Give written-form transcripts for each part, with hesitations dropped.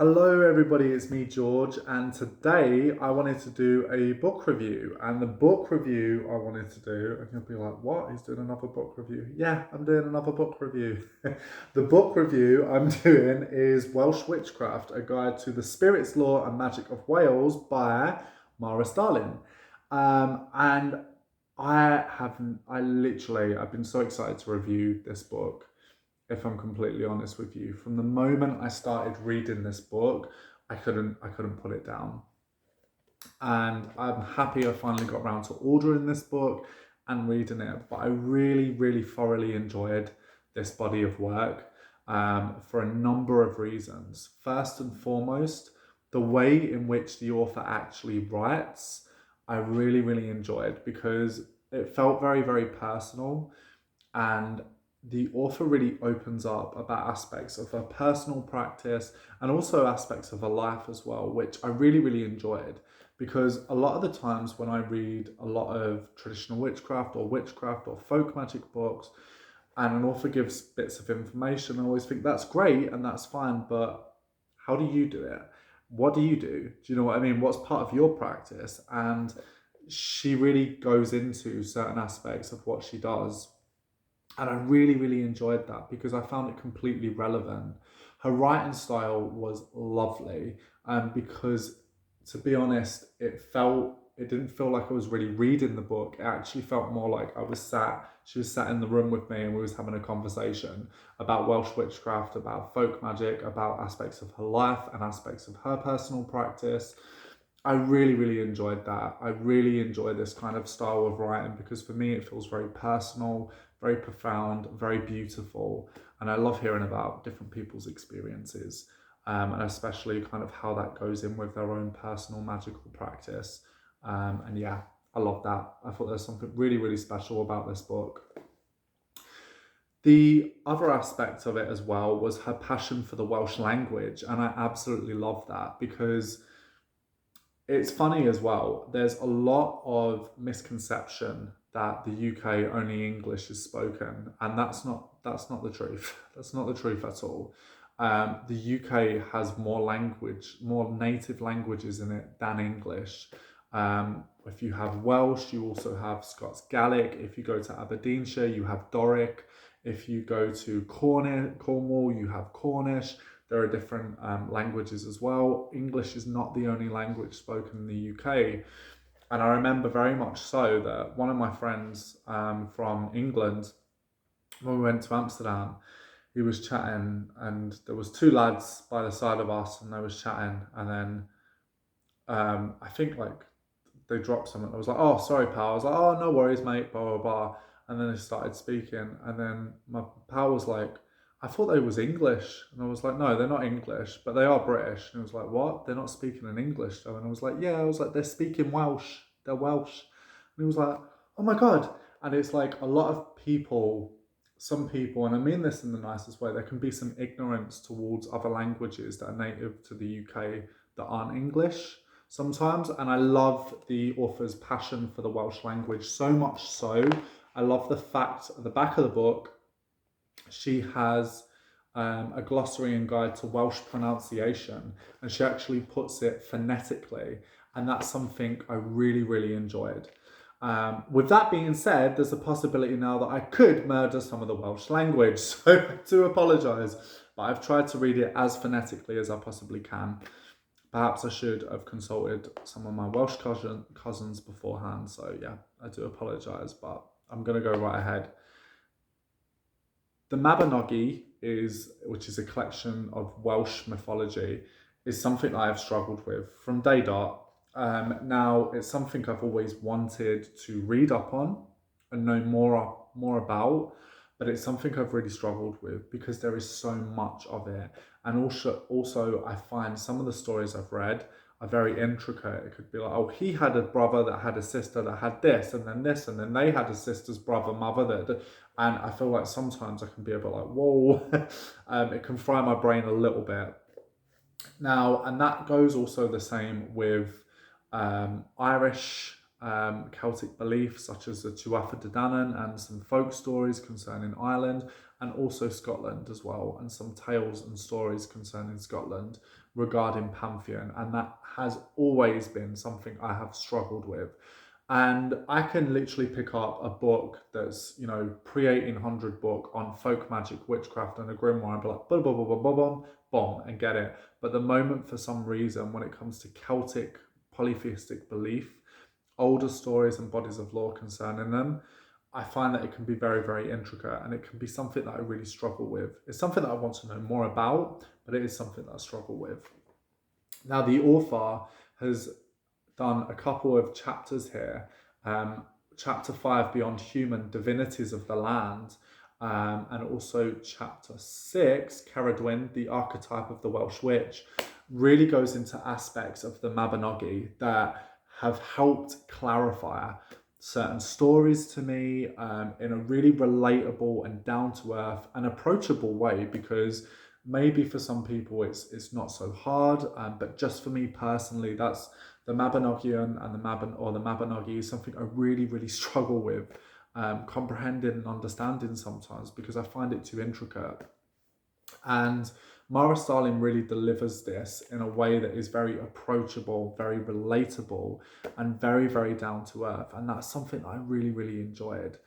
Hello everybody, it's me George, and today I wanted to do a book review. And the book review I wanted to do, and you'll be like, what? He's doing another book review? Yeah, I'm doing another book review. The book review I'm doing is Welsh Witchcraft, a guide to the spirits, lore and magic of Wales by Mhara Starling. And I've been so excited to review this book, if I'm completely honest with you. From the moment I started reading this book, I couldn't put it down. And I'm happy I finally got around to ordering this book and reading it. But I really thoroughly enjoyed this body of work for a number of reasons. First and foremost, the way in which the author actually writes, I really enjoyed, because it felt very personal, and the author really opens up about aspects of her personal practice and also aspects of her life as well, which I really enjoyed. Because a lot of the times when I read a lot of traditional witchcraft or folk magic books, and an author gives bits of information, I always think that's great and that's fine, but how do you do it? What do you do? Do you know what I mean? What's part of your practice? And she really goes into certain aspects of what she does. And I really enjoyed that because I found it completely relevant. Her writing style was lovely, because, to be honest, it didn't feel like I was really reading the book. It actually felt more like she was sat in the room with me and we was having a conversation about Welsh witchcraft, about folk magic, about aspects of her life and aspects of her personal practice. I really enjoyed that. I really enjoy this kind of style of writing because for me it feels very personal, very profound, very beautiful. And I love hearing about different people's experiences, and especially kind of how that goes in with their own personal magical practice. And yeah, I love that. I thought there's something really special about this book. The other aspect of it as well was her passion for the Welsh language. And I absolutely love that because it's funny as well. There's a lot of misconception that the UK only English is spoken, and that's not the truth. That's not the truth at all. The UK has more native languages in it than English. If you have Welsh, you also have Scots Gaelic. If you go to Aberdeenshire, you have Doric. If you go to Cornwall, you have Cornish. There are different languages as well. English is not the only language spoken in the UK. And I remember very much so that one of my friends from England, when we went to Amsterdam, he was chatting and there was two lads by the side of us and they was chatting, and then I think like they dropped something. I was like, oh, sorry, pal. I was like, oh, no worries, mate, blah. And then they started speaking. And then my pal was like, I thought they was English. And I was like, no, they're not English, but they are British. And he was like, what? They're not speaking in English though. And I was like, yeah. I was like, they're speaking Welsh. They're Welsh. And he was like, oh my God. And it's like a lot of people, some people, and I mean this in the nicest way, there can be some ignorance towards other languages that are native to the UK that aren't English sometimes. And I love the author's passion for the Welsh language, so much so I love the fact at the back of the book she has a glossary and guide to Welsh pronunciation, and she actually puts it phonetically, and that's something I really enjoyed. With that being said, there's a possibility now that I could murder some of the Welsh language, so I do apologise, but I've tried to read it as phonetically as I possibly can. Perhaps I should have consulted some of my Welsh cousins beforehand, so yeah, I do apologise, but I'm going to go right ahead. The Mabinogi, which is a collection of Welsh mythology, is something I have struggled with from day dot. Now, it's something I've always wanted to read up on and know more about, but it's something I've really struggled with because there is so much of it. And also I find some of the stories I've read are very intricate. It could be like, oh, he had a brother that had a sister that had this, and then they had a sister's brother, mother that, and I feel like sometimes I can be a bit like, whoa, it can fry my brain a little bit. Now, and that goes also the same with Irish Celtic beliefs, such as the Tuatha De Danann and some folk stories concerning Ireland. and also Scotland as well, and some tales and stories concerning Scotland regarding Pantheon. And that has always been something I have struggled with. And I can literally pick up a book that's, pre-1800 book on folk magic, witchcraft, and a grimoire and be like, boom, boom, boom, boom, boom, boom, boom, and get it. But the moment, for some reason, when it comes to Celtic polytheistic belief, older stories and bodies of lore concerning them, I find that it can be very, very intricate, and it can be something that I really struggle with. It's something that I want to know more about, but it is something that I struggle with. Now, the author has done a couple of chapters here. Chapter 5, Beyond Human, Divinities of the Land, and also chapter 6, Ceridwen, the archetype of the Welsh witch, really goes into aspects of the Mabinogi that have helped clarify certain stories to me in a really relatable and down-to-earth and approachable way, because maybe for some people it's not so hard, but just for me personally, that's the Mabinogion and the Mabinogi is something I really, really struggle with comprehending and understanding sometimes, because I find it too intricate. And Mhara Starling really delivers this in a way that is very approachable, very relatable, and very, very down to earth. And that's something I really, really enjoyed.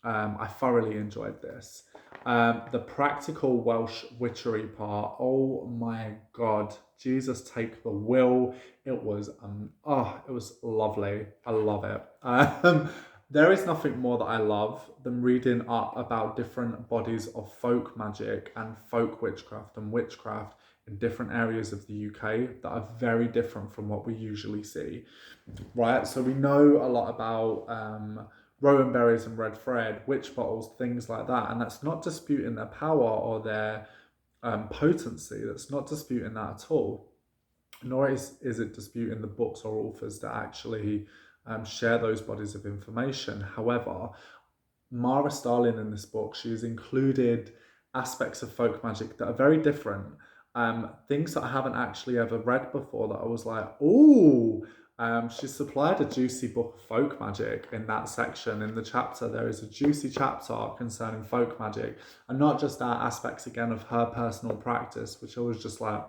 I thoroughly enjoyed this. The practical Welsh witchery part, oh my God, Jesus take the wheel. It was lovely. I love it. There is nothing more that I love than reading up about different bodies of folk magic and folk witchcraft and witchcraft in different areas of the UK that are very different from what we usually see, right? So we know a lot about rowan berries and red thread, witch bottles, things like that, and that's not disputing their power or their potency. That's not disputing that at all. Nor is it disputing the books or authors that actually share those bodies of information. However, Mhara Starling in this book, she's included aspects of folk magic that are very different. Things that I haven't actually ever read before that I was like, ooh. She's supplied a juicy book of folk magic in that section. In the chapter, there is a juicy chapter concerning folk magic, and not just that, aspects again of her personal practice, which I was just like,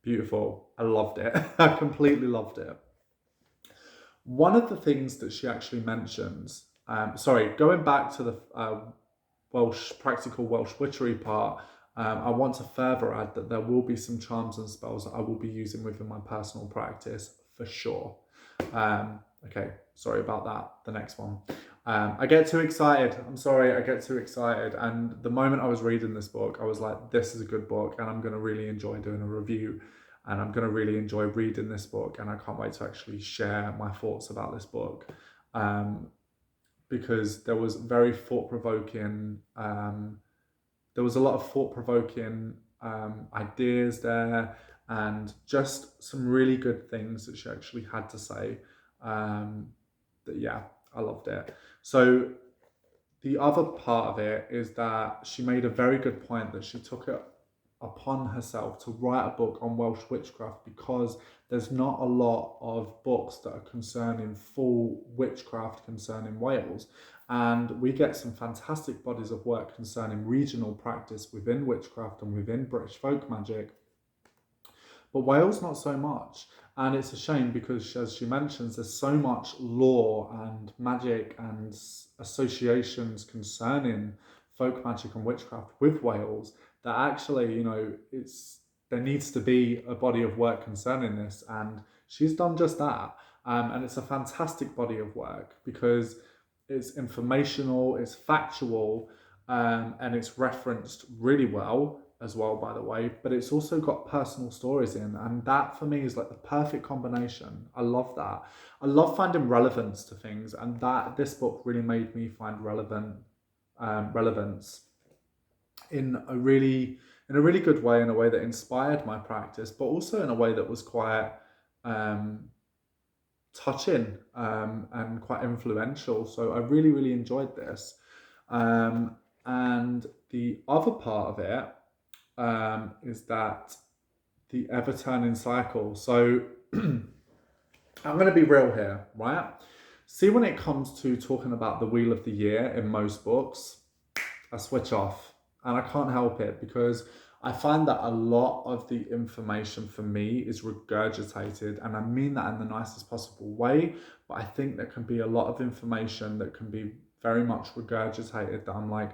beautiful. I loved it. I completely loved it. One of the things that she actually mentions, going back to the practical Welsh witchery part, I want to further add that there will be some charms and spells that I will be using within my personal practice for sure. Okay, sorry about that. The next one. I get too excited. I'm sorry, I get too excited. And the moment I was reading this book, I was like, this is a good book, and I'm going to really enjoy doing a review. And I'm going to really enjoy reading this book, and I can't wait to actually share my thoughts about this book, because there was very thought-provoking, there was a lot of thought-provoking ideas there, and just some really good things that she actually had to say. I loved it. So the other part of it is that she made a very good point that she took it upon herself to write a book on Welsh witchcraft, because there's not a lot of books that are concerning full witchcraft concerning Wales, and we get some fantastic bodies of work concerning regional practice within witchcraft and within British folk magic, but Wales not so much. And it's a shame, because as she mentions, there's so much lore and magic and associations concerning folk magic and witchcraft with Wales, that actually, there needs to be a body of work concerning this, and she's done just that. And it's a fantastic body of work, because it's informational, it's factual, and it's referenced really well as well, by the way, but it's also got personal stories in, and that for me is like the perfect combination. I love that. I love finding relevance to things, and that this book really made me find relevance in a really good way, in a way that inspired my practice, but also in a way that was quite touching and quite influential. So I really, really enjoyed this. And the other part of it is that the ever-turning cycle. So I'm going to be real here, right? See, when it comes to talking about the Wheel of the Year in most books, I switch off, and I can't help it because I find that a lot of the information for me is regurgitated, and I mean that in the nicest possible way. But I think there can be a lot of information that can be very much regurgitated that I'm like,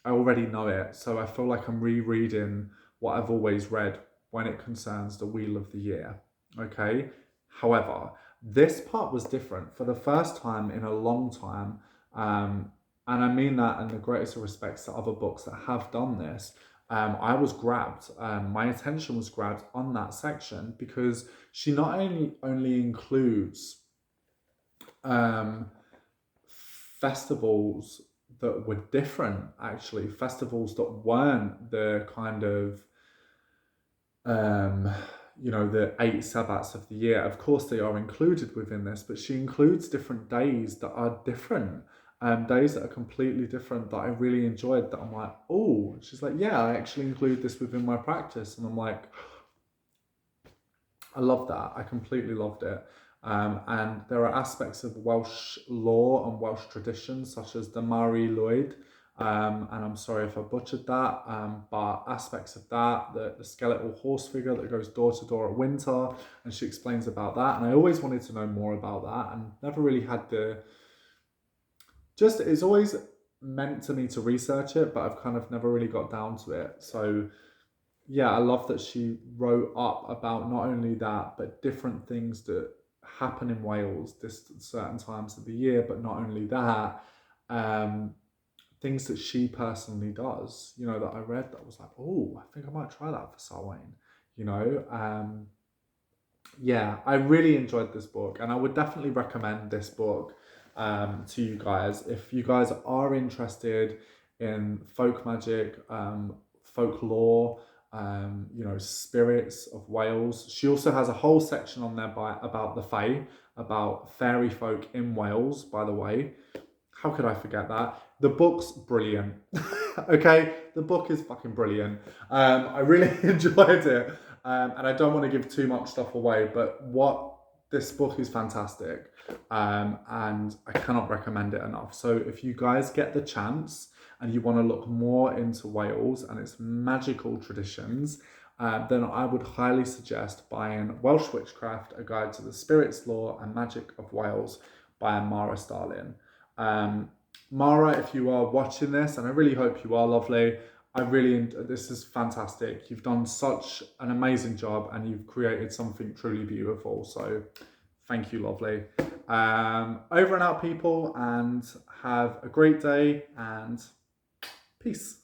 I already know it. So I feel like I'm rereading what I've always read when it concerns the Wheel of the Year. Okay. However, this part was different for the first time in a long time. And I mean that in the greatest of respects to other books that have done this. I was grabbed, my attention was grabbed on that section because she not only includes um, festivals that were different, actually, festivals that weren't the kind of um, the 8 Sabbats of the year. Of course, they are included within this, but she includes different days that are different, days that are completely different that I really enjoyed. That I'm like, oh, she's like, yeah, I actually include this within my practice, and I'm like, I love that. I completely loved it. And there are aspects of Welsh law and Welsh traditions, such as the Mhara Lloyd, and I'm sorry if I butchered that, but aspects of that, the skeletal horse figure that goes door to door at winter, and she explains about that. And I always wanted to know more about that, and never really had it's always meant to me to research it, but I've kind of never really got down to it. So yeah, I love that she wrote up about not only that, but different things that happen in Wales this certain times of the year, but not only that, um, things that she personally does, that I read that was like, oh, I think I might try that for Samhain, you know. Yeah, I really enjoyed this book, and I would definitely recommend this book to you guys. If you guys are interested in folk magic, folklore, spirits of Wales. She also has a whole section on there about the Fae, about fairy folk in Wales, by the way. How could I forget that? The book's brilliant. Okay, the book is fucking brilliant. I really enjoyed it. And I don't want to give too much stuff away, but this book is fantastic. And I cannot recommend it enough. So if you guys get the chance and you want to look more into Wales and its magical traditions, then I would highly suggest buying Welsh Witchcraft, A Guide to the Spirits, Law and Magic of Wales by Mhara Starling. Mhara, if you are watching this, and I really hope you are, lovely, this is fantastic. You've done such an amazing job and you've created something truly beautiful. So thank you, lovely. Over and out, people, and have a great day and peace.